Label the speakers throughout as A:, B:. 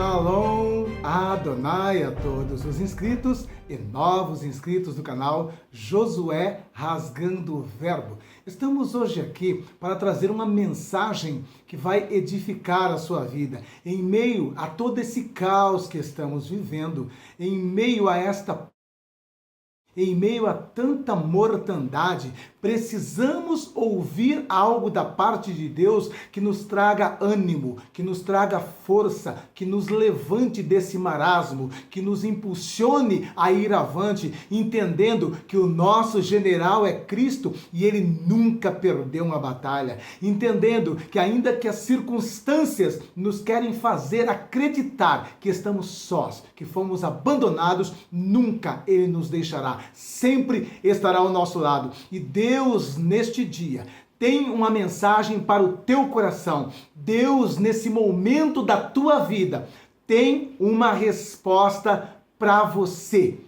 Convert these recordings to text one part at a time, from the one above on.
A: Shalom Adonai a todos os inscritos e novos inscritos do canal Josué Rasgando o Verbo. Estamos hoje aqui para trazer uma mensagem que vai edificar a sua vida. Em meio a todo esse caos que estamos vivendo, em meio a tanta mortandade, precisamos ouvir algo da parte de Deus que nos traga ânimo, que nos traga força, que nos levante desse marasmo, que nos impulsione a ir avante, entendendo que o nosso general é Cristo e ele nunca perdeu uma batalha, entendendo que ainda que as circunstâncias nos querem fazer acreditar que estamos sós, que fomos abandonados, nunca ele nos deixará, sempre estará ao nosso lado. E Deus, neste dia, tem uma mensagem para o teu coração. Deus, nesse momento da tua vida, tem uma resposta para você.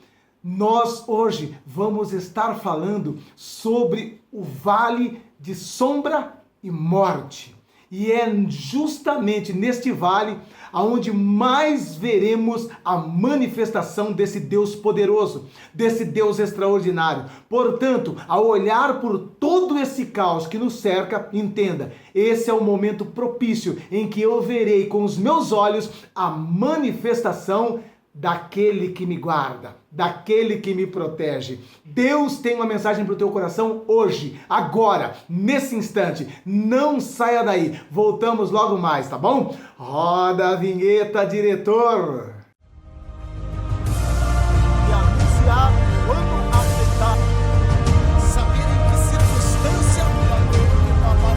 A: Nós hoje vamos estar falando sobre o vale de sombra e morte. E é justamente neste vale aonde mais veremos a manifestação desse Deus poderoso, desse Deus extraordinário. Portanto, ao olhar por todo esse caos que nos cerca, entenda, esse é o momento propício em que eu verei com os meus olhos a manifestação daquele que me guarda, daquele que me protege. Deus tem uma mensagem para o teu coração hoje, agora, nesse instante. Não saia daí. Voltamos logo mais, tá bom? Roda a vinheta, diretor!
B: E anunciar quando aceitar, saber em que circunstância aquele que está mais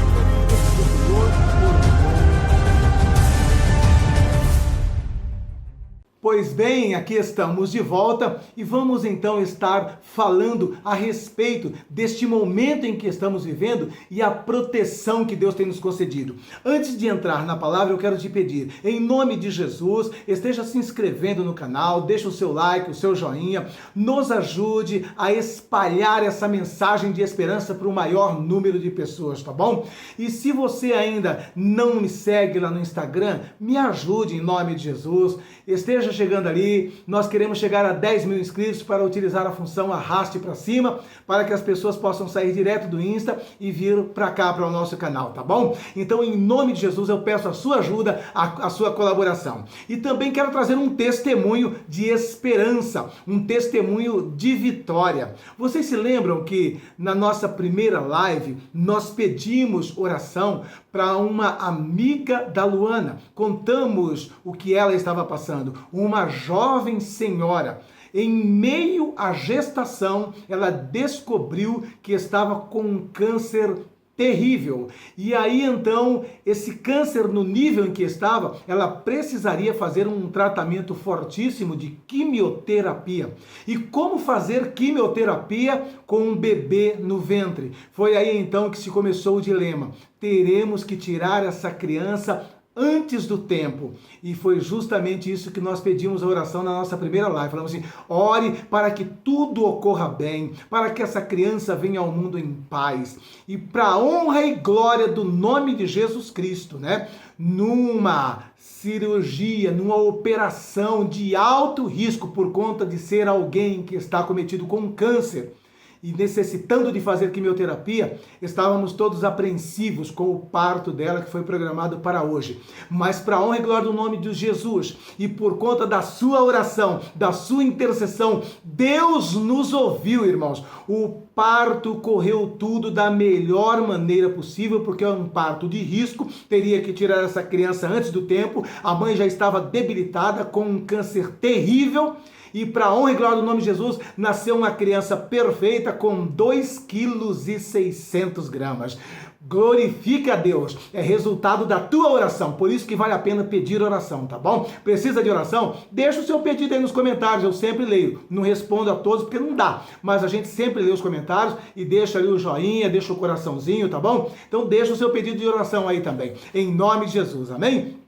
A: Pois bem, aqui estamos de volta e vamos então estar falando a respeito deste momento em que estamos vivendo e a proteção que Deus tem nos concedido. Antes de entrar na palavra, eu quero te pedir, em nome de Jesus, esteja se inscrevendo no canal, deixa o seu like, o seu joinha, nos ajude a espalhar essa mensagem de esperança para o maior número de pessoas, tá bom? E se você ainda não me segue lá no Instagram, me ajude em nome de Jesus, esteja chegando ali, nós queremos chegar a 10 mil inscritos para utilizar a função arraste para cima, para que as pessoas possam sair direto do Insta e vir para cá, para o nosso canal, tá bom? Então, em nome de Jesus, eu peço a sua ajuda, a sua colaboração. E também quero trazer um testemunho de esperança, um testemunho de vitória. Vocês se lembram que na nossa primeira live, nós pedimos oração para uma amiga da Luana. Contamos o que ela estava passando. Uma jovem senhora, em meio à gestação, ela descobriu que estava com um câncer terrível. E aí então, esse câncer no nível em que estava, ela precisaria fazer um tratamento fortíssimo de quimioterapia. E como fazer quimioterapia com um bebê no ventre? Foi aí então que se começou o dilema. Teremos que tirar essa criança antes do tempo. E foi justamente isso que nós pedimos a oração na nossa primeira live. Falamos assim, ore para que tudo ocorra bem, para que essa criança venha ao mundo em paz. E para a honra e glória do nome de Jesus Cristo, né? Numa cirurgia, numa operação de alto risco por conta de ser alguém que está cometido com câncer, e necessitando de fazer quimioterapia, estávamos todos apreensivos com o parto dela que foi programado para hoje. Mas para a honra e glória do nome de Jesus, e por conta da sua oração, da sua intercessão, Deus nos ouviu, irmãos. O parto correu tudo da melhor maneira possível, porque é um parto de risco, teria que tirar essa criança antes do tempo, a mãe já estava debilitada com um câncer terrível, e para a honra e glória do nome de Jesus, nasceu uma criança perfeita com 2,6 kg. Glorifica a Deus, é resultado da tua oração, por isso que vale a pena pedir oração, tá bom? Precisa de oração? Deixa o seu pedido aí nos comentários, eu sempre leio, não respondo a todos porque não dá, mas a gente sempre lê os comentários e deixa ali o joinha, deixa o coraçãozinho, tá bom? Então deixa o seu pedido de oração aí também, em nome de Jesus, amém?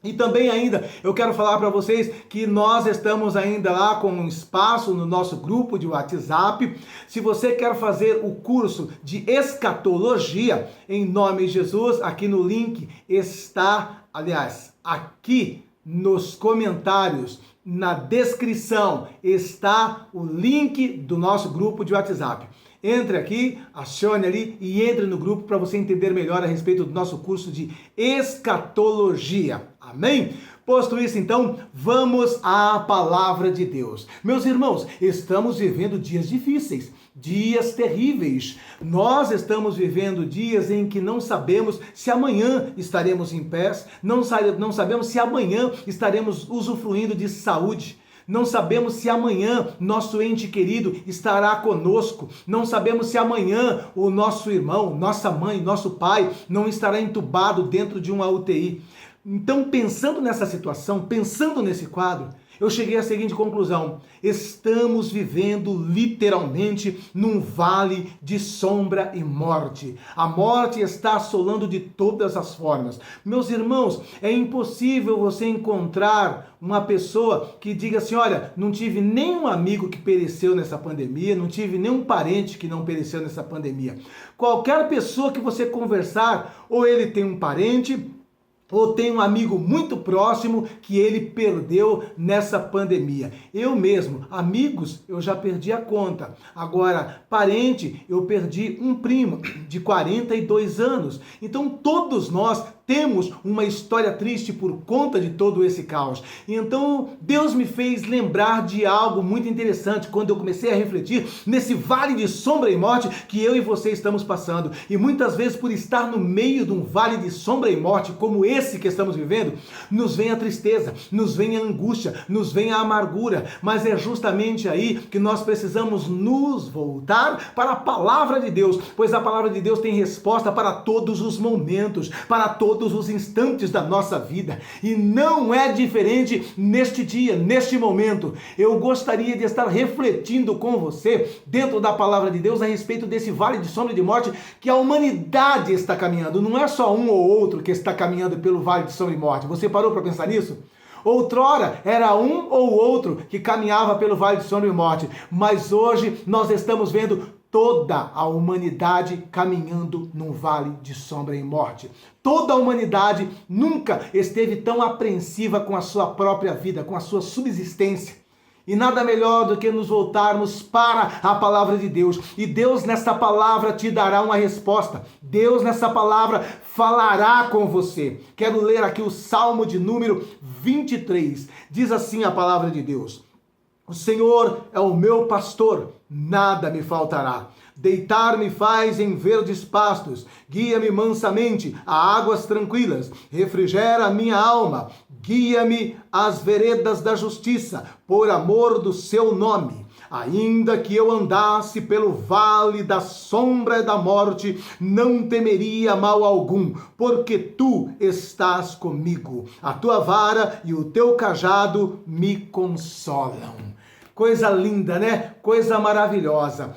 A: E também ainda, eu quero falar para vocês que nós estamos ainda lá com um espaço no nosso grupo de WhatsApp. Se você quer fazer o curso de escatologia, em nome de Jesus, aqui no link está, aliás, aqui nos comentários, na descrição, está o link do nosso grupo de WhatsApp. Entre aqui, acione ali e entre no grupo para você entender melhor a respeito do nosso curso de escatologia. Amém? Posto isso, então, vamos à palavra de Deus. Meus irmãos, estamos vivendo dias difíceis, dias terríveis. Nós estamos vivendo dias em que não sabemos se amanhã estaremos em pé, não sabemos se amanhã estaremos usufruindo de saúde. Não sabemos se amanhã nosso ente querido estará conosco. Não sabemos se amanhã o nosso irmão, nossa mãe, nosso pai não estará entubado dentro de uma UTI. Então, pensando nessa situação, pensando nesse quadro, eu cheguei à seguinte conclusão: estamos vivendo literalmente num vale de sombra e morte. A morte está assolando de todas as formas. Meus irmãos, é impossível você encontrar uma pessoa que diga assim: olha, não tive nenhum amigo que pereceu nessa pandemia, não tive nenhum parente que não pereceu nessa pandemia. Qualquer pessoa que você conversar, ou ele tem um parente, ou tem um amigo muito próximo que ele perdeu nessa pandemia. Eu mesmo, amigos, eu já perdi a conta. Agora, parente, eu perdi um primo de 42 anos. Então, todos nós temos uma história triste por conta de todo esse caos. Então, Deus me fez lembrar de algo muito interessante quando eu comecei a refletir nesse vale de sombra e morte que eu e você estamos passando. E muitas vezes, por estar no meio de um vale de sombra e morte como esse que estamos vivendo, nos vem a tristeza, nos vem a angústia, nos vem a amargura. Mas é justamente aí que nós precisamos nos voltar para a palavra de Deus, pois a palavra de Deus tem resposta para todos os momentos, para todos os instantes da nossa vida. E não é diferente neste dia, neste momento. Eu gostaria de estar refletindo com você, dentro da palavra de Deus, a respeito desse vale de sombra e de morte que a humanidade está caminhando. Não é só um ou outro que está caminhando pelo vale de sombra e morte. Você parou para pensar nisso? Outrora era um ou outro que caminhava pelo vale de sombra e morte, mas hoje nós estamos vendo toda a humanidade caminhando num vale de sombra e morte. Toda a humanidade nunca esteve tão apreensiva com a sua própria vida, com a sua subsistência. E nada melhor do que nos voltarmos para a palavra de Deus. E Deus nessa palavra te dará uma resposta. Deus nessa palavra falará com você. Quero ler aqui o Salmo de número 23. Diz assim a palavra de Deus: o Senhor é o meu pastor, nada me faltará. Deitar-me faz em verdes pastos, guia-me mansamente a águas tranquilas, refrigera a minha alma, guia-me às veredas da justiça, por amor do seu nome. Ainda que eu andasse pelo vale da sombra e da morte, não temeria mal algum, porque tu estás comigo. A tua vara e o teu cajado me consolam. Coisa linda, né? Coisa maravilhosa.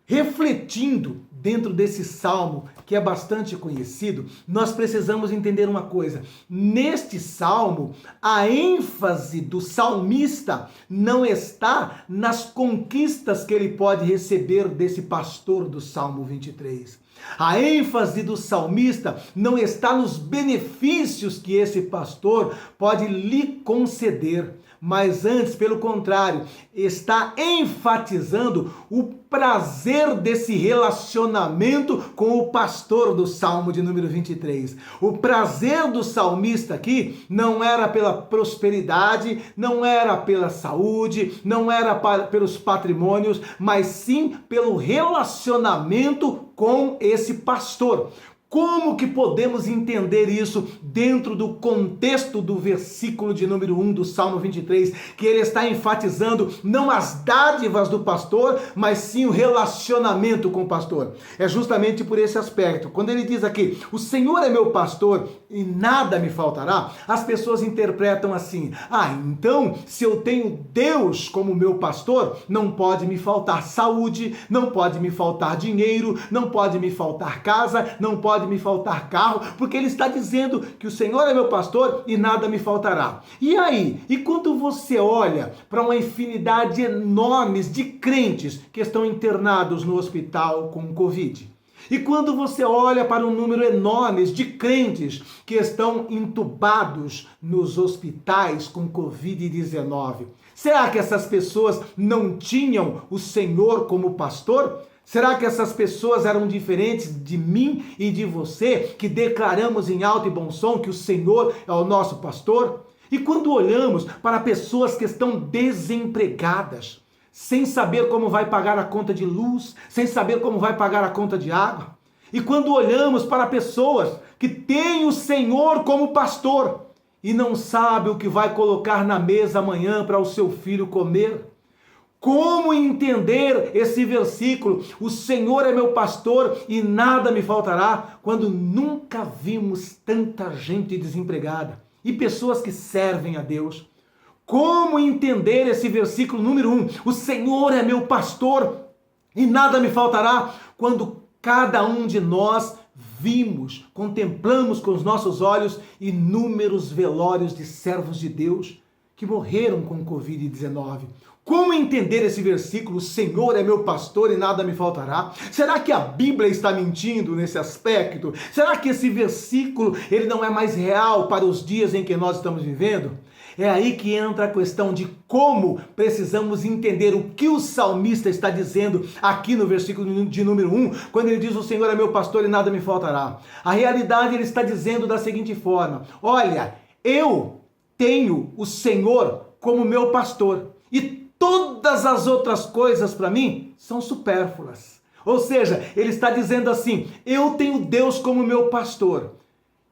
A: Refletindo dentro desse salmo, que é bastante conhecido, nós precisamos entender uma coisa. Neste salmo, a ênfase do salmista não está nas conquistas que ele pode receber desse pastor do Salmo 23. A ênfase do salmista não está nos benefícios que esse pastor pode lhe conceder, mas antes, pelo contrário, está enfatizando o prazer desse relacionamento com o pastor do Salmo de número 23. O prazer do salmista aqui não era pela prosperidade, não era pela saúde, não era pelos patrimônios, mas sim pelo relacionamento com esse pastor. Como que podemos entender isso dentro do contexto do versículo de número 1 do Salmo 23, que ele está enfatizando não as dádivas do pastor, mas sim o relacionamento com o pastor? É justamente por esse aspecto. Quando ele diz aqui, o Senhor é meu pastor e nada me faltará, as pessoas interpretam assim: então, se eu tenho Deus como meu pastor, não pode me faltar saúde, não pode me faltar dinheiro, não pode me faltar casa, não pode me faltar carro, porque ele está dizendo que o Senhor é meu pastor e nada me faltará. E aí? E quando você olha para uma infinidade enorme de crentes que estão internados no hospital com Covid? E quando você olha para um número enorme de crentes que estão entubados nos hospitais com Covid-19, será que essas pessoas não tinham o Senhor como pastor? Será que essas pessoas eram diferentes de mim e de você, que declaramos em alto e bom som que o Senhor é o nosso pastor? E quando olhamos para pessoas que estão desempregadas, sem saber como vai pagar a conta de luz, sem saber como vai pagar a conta de água, e quando olhamos para pessoas que têm o Senhor como pastor e não sabe o que vai colocar na mesa amanhã para o seu filho comer, como entender esse versículo? O Senhor é meu pastor e nada me faltará, quando nunca vimos tanta gente desempregada e pessoas que servem a Deus. Como entender esse versículo número 1? O Senhor é meu pastor e nada me faltará, quando cada um de nós vimos, contemplamos com os nossos olhos inúmeros velórios de servos de Deus que morreram com Covid-19. Como entender esse versículo, o Senhor é meu pastor e nada me faltará? Será que a Bíblia está mentindo nesse aspecto? Será que esse versículo ele não é mais real para os dias em que nós estamos vivendo? É aí que entra a questão de como precisamos entender o que o salmista está dizendo aqui no versículo de número 1, quando ele diz: o Senhor é meu pastor e nada me faltará. A realidade ele está dizendo da seguinte forma: olha, eu tenho o Senhor como meu pastor e todas as outras coisas para mim são supérfluas. Ou seja, ele está dizendo assim: eu tenho Deus como meu pastor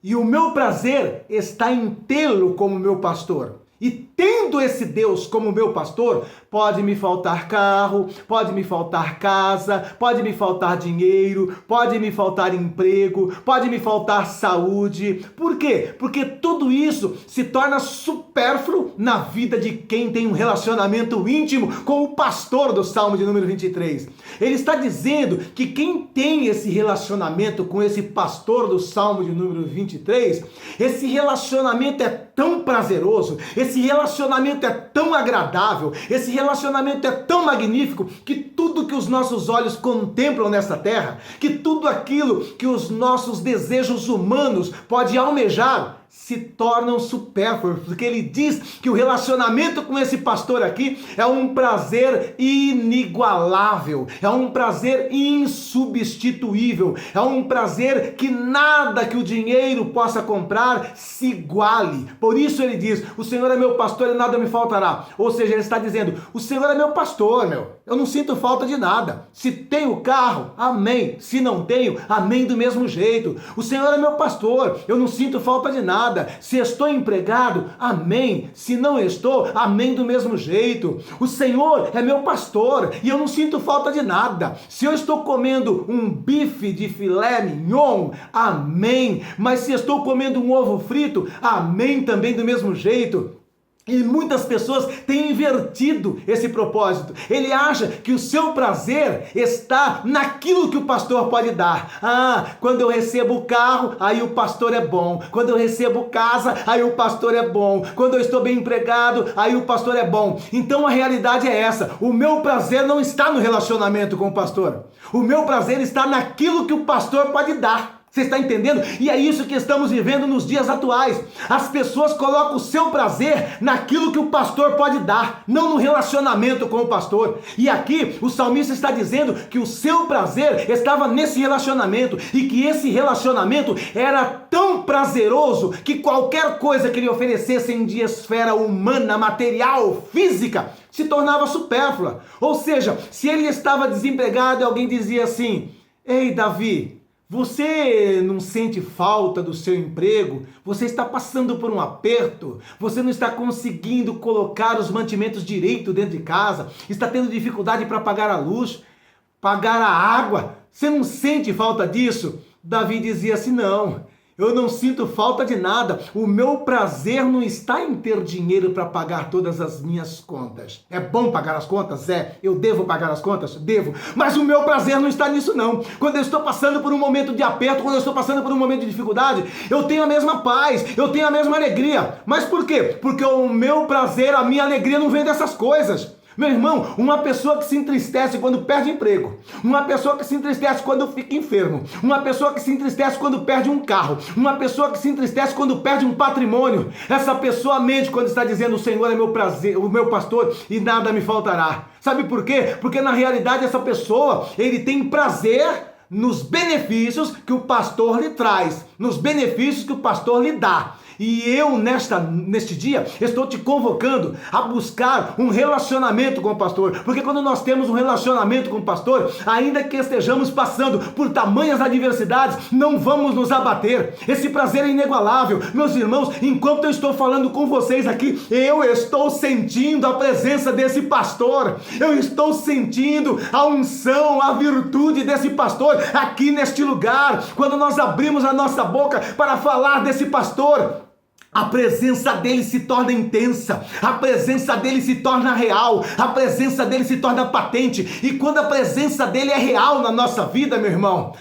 A: e o meu prazer está em tê-lo como meu pastor. E tendo esse Deus como meu pastor, pode me faltar carro, pode me faltar casa, pode me faltar dinheiro, pode me faltar emprego, pode me faltar saúde. Por quê? Porque tudo isso se torna supérfluo na vida de quem tem um relacionamento íntimo com o pastor do Salmo de número 23. Ele está dizendo que quem tem esse relacionamento com esse pastor do Salmo de número 23, esse relacionamento é tão prazeroso, esse relacionamento é tão agradável, esse relacionamento é tão magnífico, que tudo que os nossos olhos contemplam nessa terra, que tudo aquilo que os nossos desejos humanos podem almejar, se tornam supérfluos, porque ele diz que o relacionamento com esse pastor aqui é um prazer inigualável, é um prazer insubstituível, é um prazer que nada que o dinheiro possa comprar se iguale. Por isso ele diz: o Senhor é meu pastor e nada me faltará. Ou seja, ele está dizendo: o Senhor é meu pastor, eu não sinto falta de nada. Se tenho carro, amém. Se não tenho, amém do mesmo jeito. O Senhor é meu pastor, eu não sinto falta de nada. Se estou empregado, amém. Se não estou, amém do mesmo jeito. O Senhor é meu pastor e eu não sinto falta de nada. Se eu estou comendo um bife de filé mignon, amém. Mas se estou comendo um ovo frito, amém também do mesmo jeito. E muitas pessoas têm invertido esse propósito. Ele acha que o seu prazer está naquilo que o pastor pode dar. Quando eu recebo o carro, aí o pastor é bom. Quando eu recebo casa, aí o pastor é bom. Quando eu estou bem empregado, aí o pastor é bom. Então a realidade é essa: o meu prazer não está no relacionamento com o pastor. O meu prazer está naquilo que o pastor pode dar. Você está entendendo? E é isso que estamos vivendo nos dias atuais. As pessoas colocam o seu prazer naquilo que o pastor pode dar, não no relacionamento com o pastor. E aqui o salmista está dizendo que o seu prazer estava nesse relacionamento e que esse relacionamento era tão prazeroso que qualquer coisa que ele oferecesse em esfera humana, material, física, se tornava supérflua. Ou seja, se ele estava desempregado e alguém dizia assim: ei, Davi, você não sente falta do seu emprego? Você está passando por um aperto? Você não está conseguindo colocar os mantimentos direito dentro de casa? Está tendo dificuldade para pagar a luz, pagar a água? Você não sente falta disso? Davi dizia assim: não, eu não sinto falta de nada. O meu prazer não está em ter dinheiro para pagar todas as minhas contas. É bom pagar as contas? É. Eu devo pagar as contas? Devo. Mas o meu prazer não está nisso, não. Quando eu estou passando por um momento de aperto, quando eu estou passando por um momento de dificuldade, eu tenho a mesma paz, eu tenho a mesma alegria. Mas por quê? Porque o meu prazer, a minha alegria não vem dessas coisas. Meu irmão, uma pessoa que se entristece quando perde emprego, uma pessoa que se entristece quando fica enfermo, uma pessoa que se entristece quando perde um carro, uma pessoa que se entristece quando perde um patrimônio, essa pessoa mente quando está dizendo: o Senhor é meu prazer, o meu pastor e nada me faltará. Sabe por quê? Porque na realidade essa pessoa, ele tem prazer nos benefícios que o pastor lhe traz, nos benefícios que o pastor lhe dá. E eu, neste dia, estou te convocando a buscar um relacionamento com o pastor. Porque quando nós temos um relacionamento com o pastor, ainda que estejamos passando por tamanhas adversidades, não vamos nos abater. Esse prazer é inigualável. Meus irmãos, enquanto eu estou falando com vocês aqui, eu estou sentindo a presença desse pastor. Eu estou sentindo a unção, a virtude desse pastor aqui neste lugar. Quando nós abrimos a nossa boca para falar desse pastor, a presença dele se torna intensa, a presença dele se torna real, a presença dele se torna patente. E quando a presença dele é real na nossa vida, meu irmão,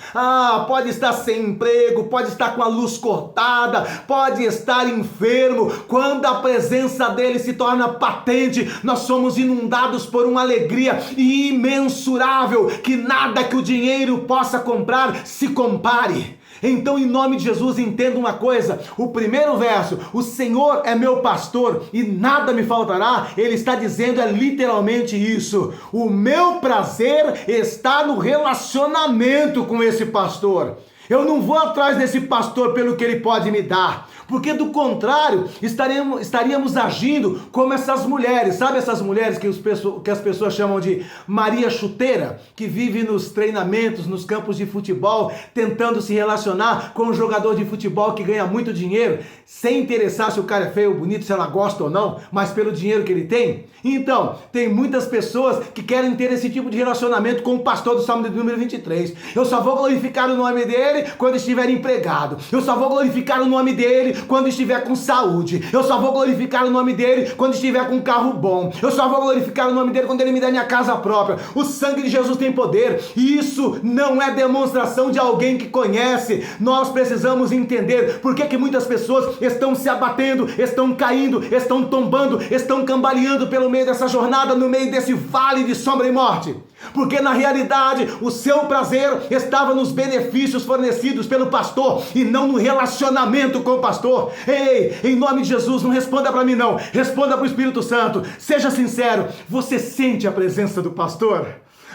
A: pode estar sem emprego, pode estar com a luz cortada, pode estar enfermo, quando a presença dele se torna patente, nós somos inundados por uma alegria imensurável, que nada que o dinheiro possa comprar se compare. Então, em nome de Jesus, entenda uma coisa: o primeiro verso, o Senhor é meu pastor e nada me faltará, ele está dizendo literalmente isso. O meu prazer está no relacionamento com esse pastor. Eu não vou atrás desse pastor pelo que ele pode me dar, porque do contrário, estaríamos agindo como essas mulheres, sabe essas mulheres que as pessoas chamam de Maria Chuteira, que vive nos treinamentos, nos campos de futebol, tentando se relacionar com um jogador de futebol que ganha muito dinheiro, sem interessar se o cara é feio ou bonito, se ela gosta ou não, mas pelo dinheiro que ele tem. Então, tem muitas pessoas que querem ter esse tipo de relacionamento com o pastor do Salmo de número 23. Eu só vou glorificar o nome dele quando estiver empregado. Eu só vou glorificar o nome dele quando estiver com saúde. Eu só vou glorificar o nome dele quando estiver com um carro bom. Eu só vou glorificar o nome dele quando ele me der minha casa própria. O sangue de Jesus tem poder. E isso não é demonstração de alguém que conhece. Nós precisamos entender por que muitas pessoas estão se abatendo, estão caindo, estão tombando, estão cambaleando pelo meio dessa jornada, no meio desse vale de sombra e morte. Porque na realidade o seu prazer estava nos benefícios fornecidos pelo pastor e não no relacionamento com o pastor. Ei, em nome de Jesus, não responda para mim não, responda para o Espírito Santo. Seja sincero, você sente a presença do pastor?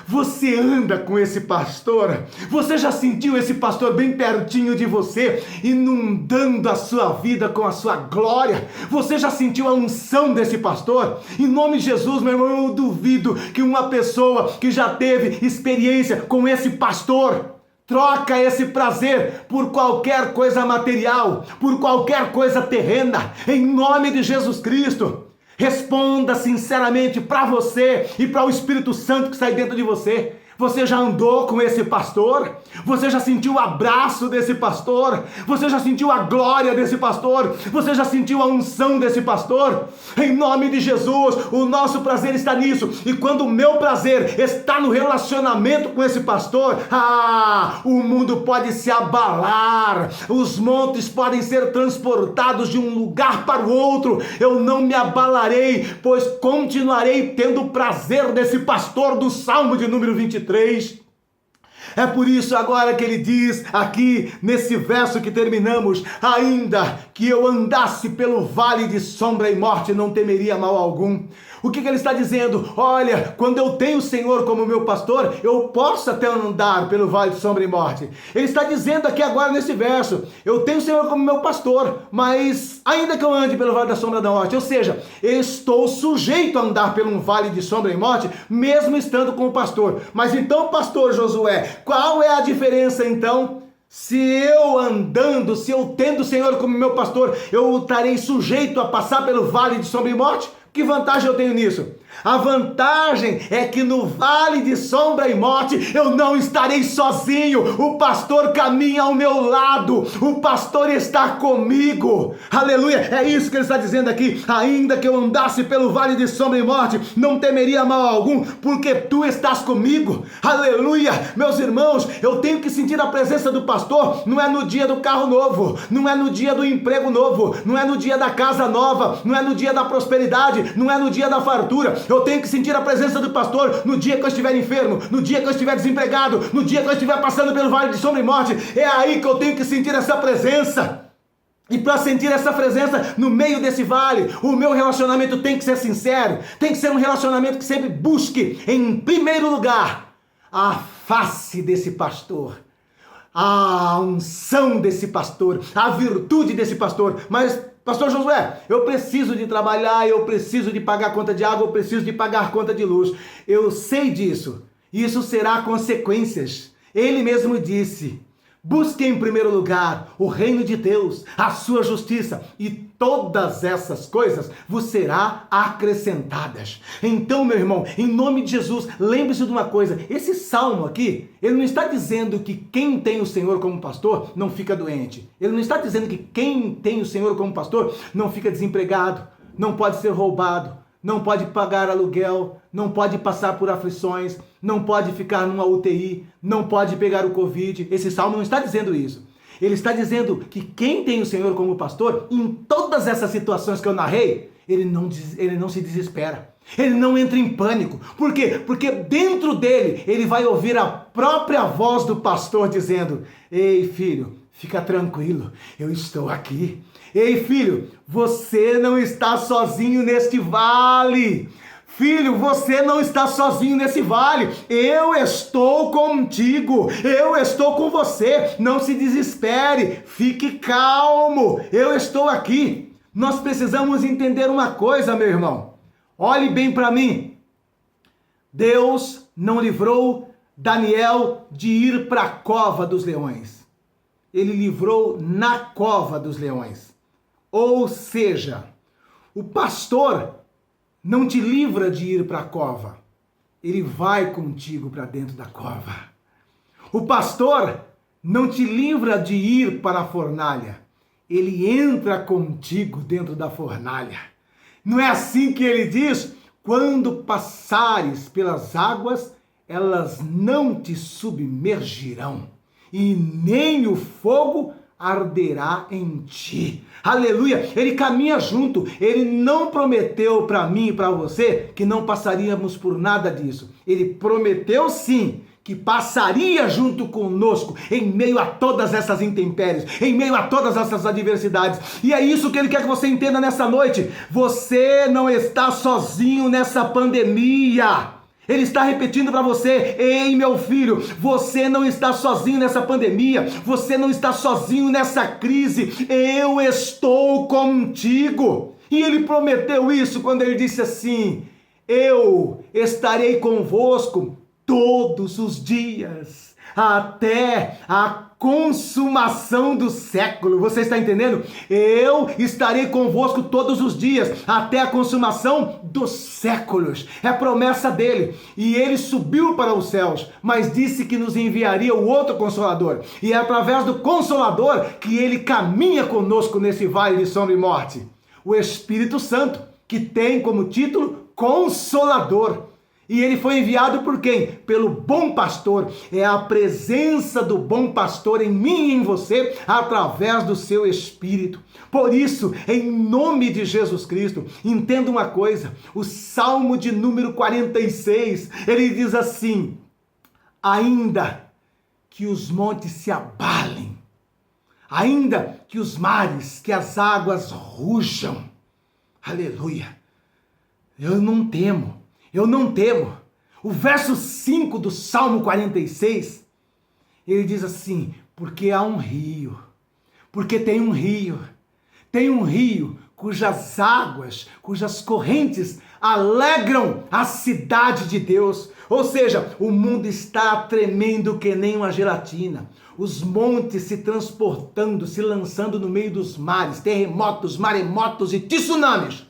A: Você anda com esse pastor? Você já sentiu esse pastor bem pertinho de você, inundando a sua vida com a sua glória? Você já sentiu a unção desse pastor? Em nome de Jesus, meu irmão, eu duvido que uma pessoa que já teve experiência com esse pastor troca esse prazer por qualquer coisa material, por qualquer coisa terrena, em nome de Jesus Cristo. Responda sinceramente para você e para o Espírito Santo que sai dentro de você. Você já andou com esse pastor? Você já sentiu o abraço desse pastor? Você já sentiu a glória desse pastor? Você já sentiu a unção desse pastor? Em nome de Jesus, o nosso prazer está nisso. E quando o meu prazer está no relacionamento com esse pastor, o mundo pode se abalar, os montes podem ser transportados de um lugar para o outro. Eu não me abalarei, pois continuarei tendo o prazer desse pastor do Salmo de número 23. É por isso agora que ele diz aqui nesse verso que terminamos: ainda que eu andasse pelo vale de sombra e morte, não temeria mal algum. O que ele está dizendo? Olha, quando eu tenho o Senhor como meu pastor, eu posso até andar pelo vale de sombra e morte. Ele está dizendo aqui agora nesse verso: eu tenho o Senhor como meu pastor, mas ainda que eu ande pelo vale da sombra da morte, ou seja, eu estou sujeito a andar pelo vale de sombra e morte, mesmo estando com o pastor. Mas então, pastor Josué, qual é a diferença então? Se eu andando, se eu tendo o Senhor como meu pastor, eu estarei sujeito a passar pelo vale de sombra e morte? Que vantagem eu tenho nisso? A vantagem é que no vale de sombra e morte eu não estarei sozinho. O pastor caminha ao meu lado. O pastor está comigo. Aleluia. É isso que ele está dizendo aqui. Ainda que eu andasse pelo vale de sombra e morte, não temeria mal algum, porque tu estás comigo. Aleluia. Meus irmãos, eu tenho que sentir a presença do pastor. Não é no dia do carro novo, não é no dia do emprego novo, não é no dia da casa nova, não é no dia da prosperidade, não é no dia da fartura. Eu Eu tenho que sentir a presença do pastor no dia que eu estiver enfermo, no dia que eu estiver desempregado, no dia que eu estiver passando pelo vale de sombra e morte. É aí que eu tenho que sentir essa presença. E para sentir essa presença no meio desse vale, o meu relacionamento tem que ser sincero, tem que ser um relacionamento que sempre busque, em primeiro lugar, a face desse pastor, a unção desse pastor, a virtude desse pastor. Mas, pastor Josué, eu preciso de trabalhar, eu preciso de pagar conta de água, eu preciso de pagar conta de luz. Eu sei disso, isso será consequências. Ele mesmo disse: busque em primeiro lugar o reino de Deus, a sua justiça, e todas essas coisas vos serão acrescentadas. Então, meu irmão, em nome de Jesus, lembre-se de uma coisa: esse salmo aqui, ele não está dizendo que quem tem o Senhor como pastor não fica doente. Ele não está dizendo que quem tem o Senhor como pastor não fica desempregado, não pode ser roubado, não pode pagar aluguel, não pode passar por aflições, não pode ficar numa UTI, não pode pegar o Covid. Esse salmo não está dizendo isso. Ele está dizendo que quem tem o Senhor como pastor, em todas essas situações que eu narrei, ele não se desespera. Ele não entra em pânico. Por quê? Porque dentro dele, ele vai ouvir a própria voz do pastor dizendo: ei, filho, fica tranquilo, eu estou aqui. Ei, filho, você não está sozinho neste vale. Filho, você não está sozinho nesse vale. Eu estou contigo. Eu estou com você. Não se desespere. Fique calmo. Eu estou aqui. Nós precisamos entender uma coisa, meu irmão. Olhe bem para mim. Deus não livrou Daniel de ir para a cova dos leões. Ele livrou na cova dos leões. Ou seja, o pastor não te livra de ir para a cova. Ele vai contigo para dentro da cova. O pastor não te livra de ir para a fornalha. Ele entra contigo dentro da fornalha. Não é assim que ele diz? Quando passares pelas águas, elas não te submergirão, e nem o fogo arderá em ti. Aleluia! Ele caminha junto. Ele não prometeu para mim e para você que não passaríamos por nada disso. Ele prometeu sim que passaria junto conosco em meio a todas essas intempéries, em meio a todas essas adversidades. E é isso que ele quer que você entenda nessa noite. Você não está sozinho nessa pandemia. Ele está repetindo para você: ei, meu filho, você não está sozinho nessa pandemia, você não está sozinho nessa crise, eu estou contigo. E ele prometeu isso quando ele disse assim: eu estarei convosco todos os dias, até a consumação do século. Você está entendendo? Eu estarei convosco todos os dias, até a consumação dos séculos. É promessa dele. E ele subiu para os céus, mas disse que nos enviaria o outro Consolador. E é através do Consolador que ele caminha conosco nesse vale de sombra e morte. O Espírito Santo, que tem como título Consolador. E ele foi enviado por quem? Pelo bom pastor. É a presença do bom pastor em mim e em você, através do seu Espírito. Por isso, em nome de Jesus Cristo, entenda uma coisa. O Salmo de número 46, ele diz assim: ainda que os montes se abalem, ainda que os mares, que as águas rujam, aleluia, eu não temo. Eu não temo. O verso 5 do Salmo 46, ele diz assim: porque há um rio, porque tem um rio cujas águas, cujas correntes alegram a cidade de Deus. Ou seja, o mundo está tremendo que nem uma gelatina. Os montes se transportando, se lançando no meio dos mares, terremotos, maremotos e tsunamis.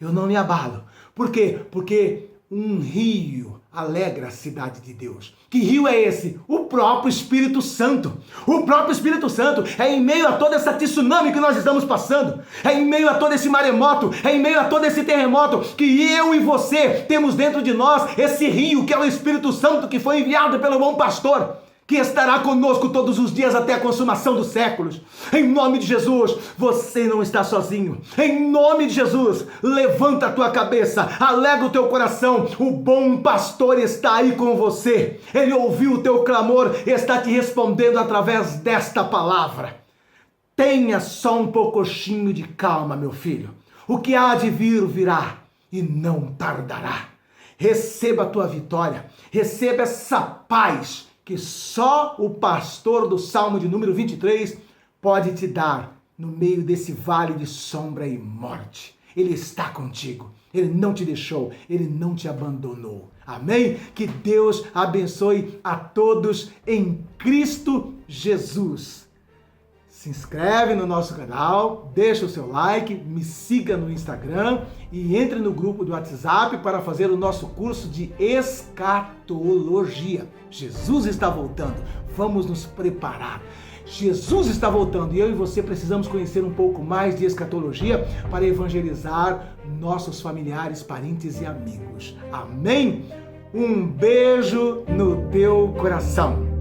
A: Eu não me abalo. Por quê? Porque um rio alegra a cidade de Deus. Que rio é esse? O próprio Espírito Santo. O próprio Espírito Santo é em meio a toda essa tsunami que nós estamos passando, é em meio a todo esse maremoto, é em meio a todo esse terremoto, que eu e você temos dentro de nós esse rio que é o Espírito Santo, que foi enviado pelo bom pastor. que estará conosco todos os dias até a consumação dos séculos. Em nome de Jesus, você não está sozinho. Em nome de Jesus, levanta a tua cabeça, alegra o teu coração. O bom pastor está aí com você. Ele ouviu o teu clamor e está te respondendo através desta palavra. Tenha só um pouquinho de calma, meu filho. O que há de vir, virá e não tardará. Receba a tua vitória, receba essa paz que só o pastor do Salmo de número 23 pode te dar no meio desse vale de sombra e morte. Ele está contigo, ele não te deixou, ele não te abandonou. Amém? Que Deus abençoe a todos em Cristo Jesus. Se inscreve no nosso canal, deixa o seu like, me siga no Instagram e entre no grupo do WhatsApp para fazer o nosso curso de escatologia. Jesus está voltando, vamos nos preparar. Jesus está voltando e eu e você precisamos conhecer um pouco mais de escatologia para evangelizar nossos familiares, parentes e amigos. Amém? Um beijo no teu coração.